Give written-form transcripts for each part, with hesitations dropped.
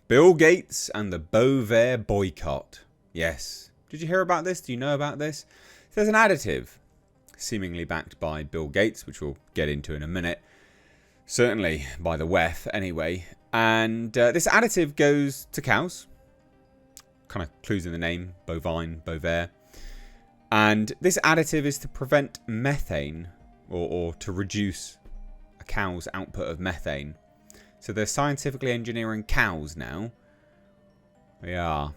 Bill Gates and the Bovaer Boycott. Yes. Did you hear about this? Do you know about this? There's an additive, seemingly backed by Bill Gates, which we'll get into in a minute. Certainly by the WEF, anyway. And this additive goes to cows. Kind of clues in the name, bovine, Bovaer. And this additive is to prevent methane, or to reduce a cow's output of methane. So they're scientifically engineering cows now. Yeah.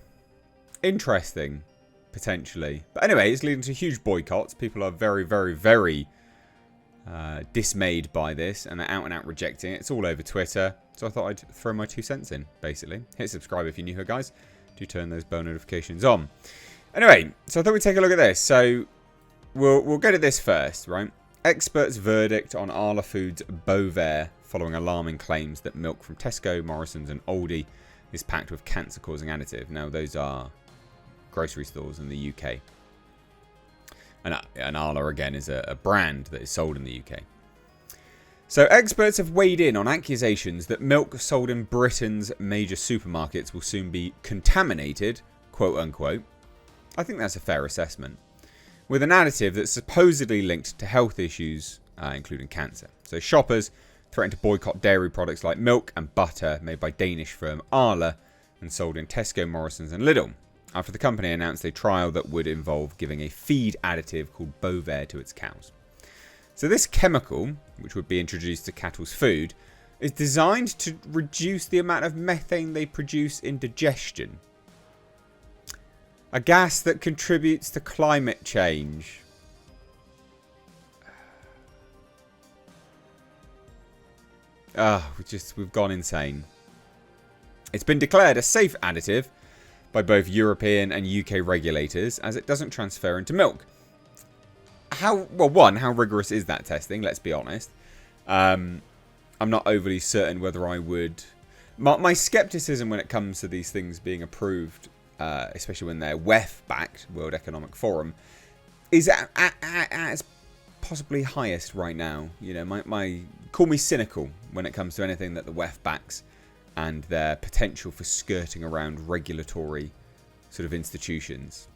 Interesting, potentially. But anyway, it's leading to huge boycotts. People are very, very, very dismayed by this, and they're out and out rejecting it. It's all over Twitter. So I thought I'd throw my 2 cents in, basically. Hit subscribe if you're new here, guys. Do turn those bell notifications on. Anyway, so I thought we'd take a look at this. So we'll get at this first, right? Experts' verdict on Arla Foods' Bovaer following alarming claims that milk from Tesco, Morrison's and Aldi is packed with cancer-causing additive. Now, those are grocery stores in the UK. And Arla, again, is a brand that is sold in the UK. So experts have weighed in on accusations that milk sold in Britain's major supermarkets will soon be contaminated, quote unquote. I think that's a fair assessment. With an additive that's supposedly linked to health issues, including cancer. So shoppers threatened to boycott dairy products like milk and butter made by Danish firm Arla and sold in Tesco, Morrison's and Lidl, after the company announced a trial that would involve giving a feed additive called Bovaer to its cows. So this chemical, which would be introduced to cattle's food, is designed to reduce the amount of methane they produce in digestion. A gas that contributes to climate change. We've gone insane. It's been declared a safe additive by both European and UK regulators as it doesn't transfer into milk. How rigorous is that testing? Let's be honest. I'm not overly certain whether I would. My skepticism when it comes to these things being approved, especially when they're WEF-backed, World Economic Forum, is at its possibly highest right now. You know, call me cynical when it comes to anything that the WEF backs and their potential for skirting around regulatory sort of institutions.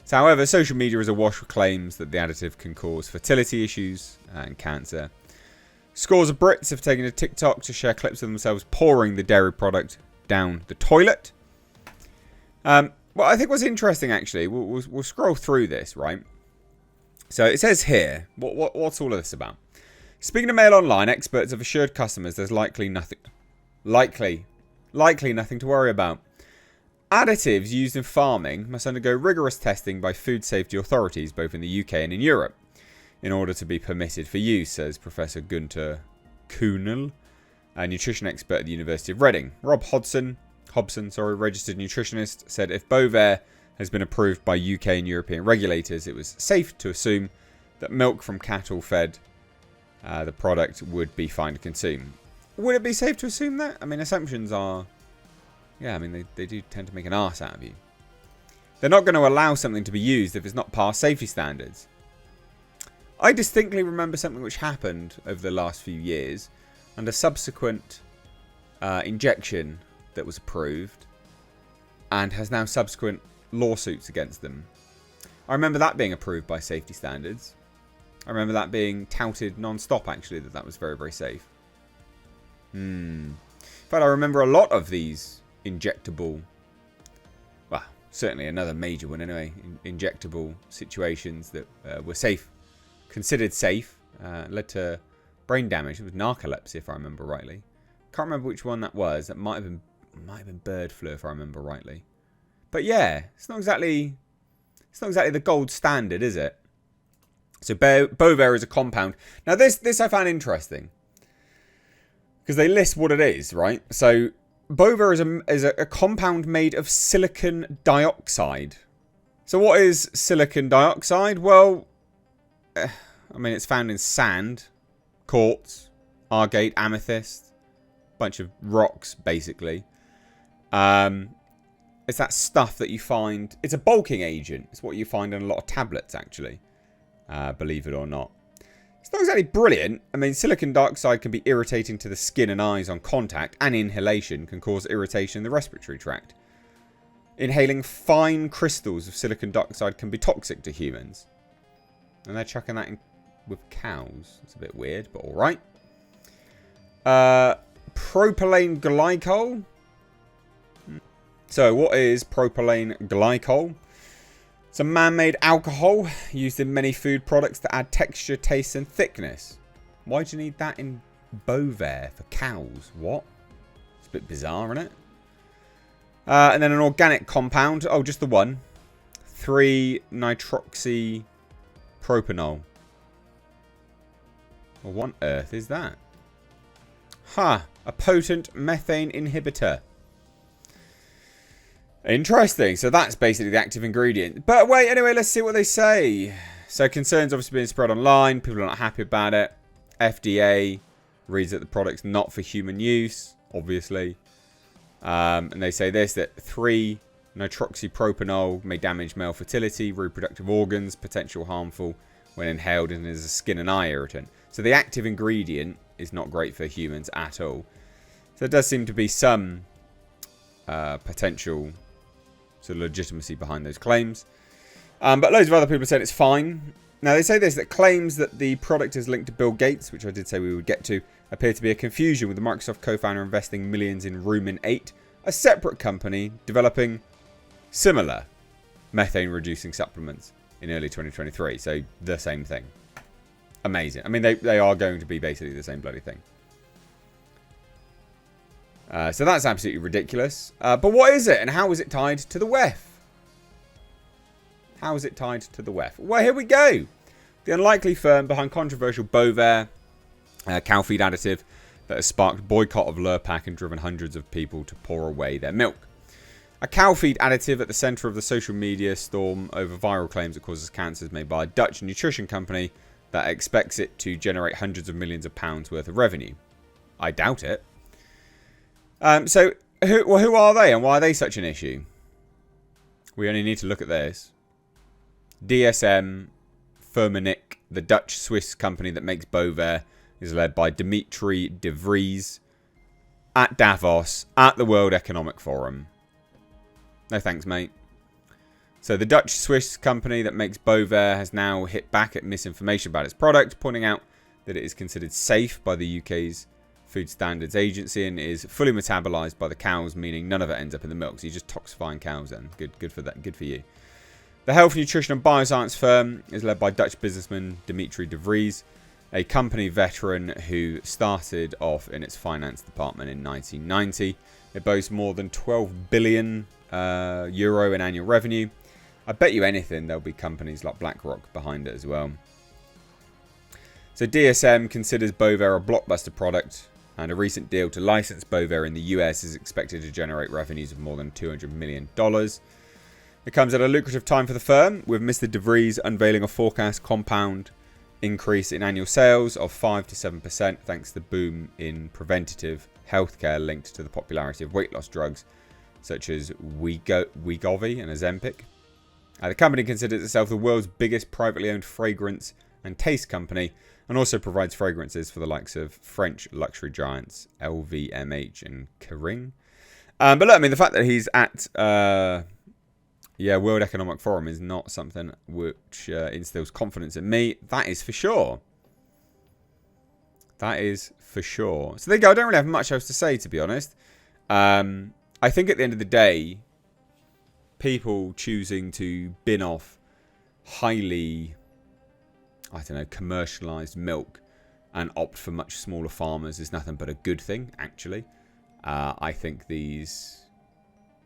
So, however, social media is awash with claims that the additive can cause fertility issues and cancer. Scores of Brits have taken to TikTok to share clips of themselves pouring the dairy product down the toilet. Well, I think what's interesting, actually, we'll scroll through this, right? So it says here, what's all of this about? Speaking to Mail Online, experts have assured customers there's likely nothing to worry about. Additives used in farming must undergo rigorous testing by food safety authorities, both in the UK and in Europe, in order to be permitted for use, says Professor Gunter Kuhnel, a nutrition expert at the University of Reading. Rob Hobson, registered nutritionist, said if Bovaer has been approved by UK and European regulators, it was safe to assume that milk from cattle fed the product would be fine to consume. Would it be safe to assume that? I mean, assumptions are... Yeah, I mean, they do tend to make an arse out of you. They're not going to allow something to be used if it's not past safety standards. I distinctly remember something which happened over the last few years and a subsequent injection that was approved and has now subsequent lawsuits against them. I remember that being approved by safety standards. I remember that being touted non-stop, actually, that was very, very safe. In fact, I remember a lot of these injectable, well, certainly another major one anyway, injectable situations that were safe, considered safe, led to brain damage. It was narcolepsy, if I remember rightly. Can't remember which one that was. That might have been bird flu, if I remember rightly. But yeah, it's not exactly the gold standard, is it? So Bovaer is a compound. Now this I found interesting because they list what it is, right? So Bovaer is a compound made of silicon dioxide. So what is silicon dioxide? Well, I mean, it's found in sand, quartz, agate, amethyst, bunch of rocks, basically. It's that stuff that you find. It's a bulking agent. It's what you find in a lot of tablets, actually. Believe it or not. It's not exactly brilliant. I mean, silicon dioxide can be irritating to the skin and eyes on contact, and inhalation can cause irritation in the respiratory tract. Inhaling fine crystals of silicon dioxide can be toxic to humans. And they're chucking that in with cows. It's a bit weird, but alright. Propylene glycol. So, what is propylene glycol? It's a man-made alcohol used in many food products to add texture, taste, and thickness. Why do you need that in Bovaer for cows? What? It's a bit bizarre, isn't it? And then an organic compound. Oh, just the one. 3-nitroxypropanol. Well, what on earth is that? Ha! A potent methane inhibitor. Interesting. So that's basically the active ingredient. But wait, anyway, let's see what they say. So concerns obviously being spread online. People are not happy about it. FDA reads that the product's not for human use, obviously. And they say this, that 3-nitroxypropanol may damage male fertility, reproductive organs, potential harmful when inhaled, and is a skin and eye irritant. So the active ingredient is not great for humans at all. So there does seem to be some potential sort of legitimacy behind those claims. But loads of other people said it's fine. Now they say this, that claims that the product is linked to Bill Gates, which I did say we would get to, appear to be a confusion, with the Microsoft co-founder investing millions in Rumin 8, a separate company developing similar methane reducing supplements in early 2023. So the same thing. Amazing. I mean, they are going to be basically the same bloody thing. So that's absolutely ridiculous. But what is it, and how is it tied to the WEF? How is it tied to the WEF? Well, here we go. The unlikely firm behind controversial Bovaer cow feed additive that has sparked boycott of Lurpak and driven hundreds of people to pour away their milk. A cow feed additive at the centre of the social media storm over viral claims it causes cancer is made by a Dutch nutrition company that expects it to generate hundreds of millions of pounds worth of revenue. I doubt it. So, who are they and why are they such an issue? We only need to look at this. DSM Firmenich, the Dutch-Swiss company that makes Bovaer, is led by Dimitri de Vries at Davos at the World Economic Forum. No thanks, mate. So the Dutch-Swiss company that makes Bovaer has now hit back at misinformation about its product, pointing out that it is considered safe by the UK's Food Standards Agency and is fully metabolized by the cows, meaning none of it ends up in the milk. So you're just toxifying cows then. Good for that. Good for you. The health, nutrition and bioscience firm is led by Dutch businessman Dimitri de Vries, a company veteran who started off in its finance department in 1990. It boasts more than 12 billion euro in annual revenue. I bet you anything there'll be companies like BlackRock behind it as well. So DSM considers Bovaer a blockbuster product, and a recent deal to license Bovaer in the US is expected to generate revenues of more than $200 million. It comes at a lucrative time for the firm, with Mr. De Vries unveiling a forecast compound increase in annual sales of 5 to 7% thanks to the boom in preventative healthcare linked to the popularity of weight loss drugs such as Wegovy and Ozempic. The company considers itself the world's biggest privately owned fragrance and taste company, and also provides fragrances for the likes of French luxury giants LVMH and Kering. But look, I mean, the fact that he's at World Economic Forum is not something which instills confidence in me. That is for sure. That is for sure. So there you go. I don't really have much else to say, to be honest. I think at the end of the day, people choosing to bin off highly, I don't know, commercialised milk and opt for much smaller farmers is nothing but a good thing, actually. I think these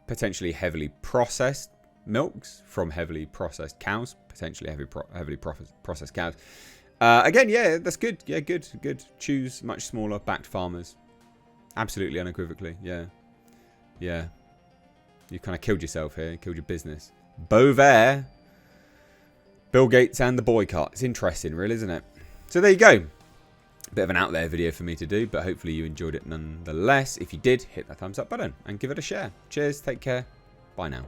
potentially heavily processed milks from heavily processed cows, potentially heavily processed cows. Again, yeah, that's good. Yeah, good. Choose much smaller backed farmers. Absolutely, unequivocally. Yeah. You kind of killed yourself here. Killed your business. Bovaer, Bill Gates and the boycott. It's interesting, really, isn't it? So there you go. Bit of an out there video for me to do, but hopefully you enjoyed it nonetheless. If you did, hit that thumbs up button and give it a share. Cheers. Take care. Bye now.